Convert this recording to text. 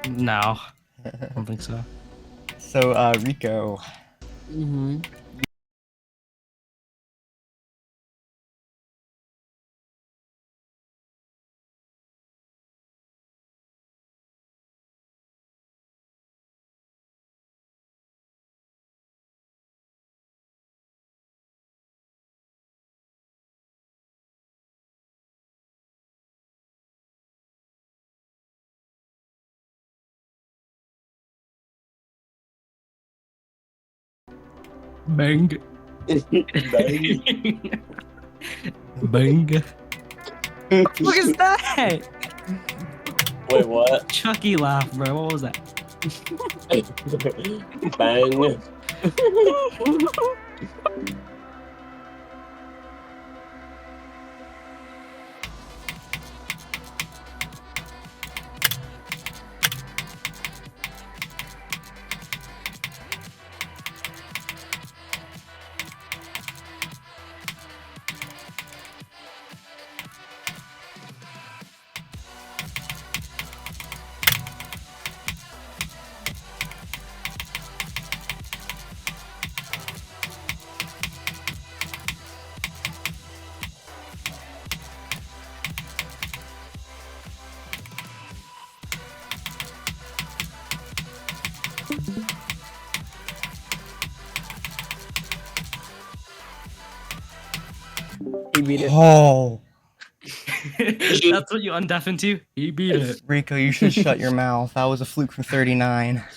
No, I don't think so. So, Rico. Mm-hmm. Bang. Bang. Bang. What is that? Wait, what? Chucky laugh, bro. What was that? Bang. He beat it. Oh, That's what you undeafen to? He beat it. Rico, you should shut your mouth. That was a fluke from 39.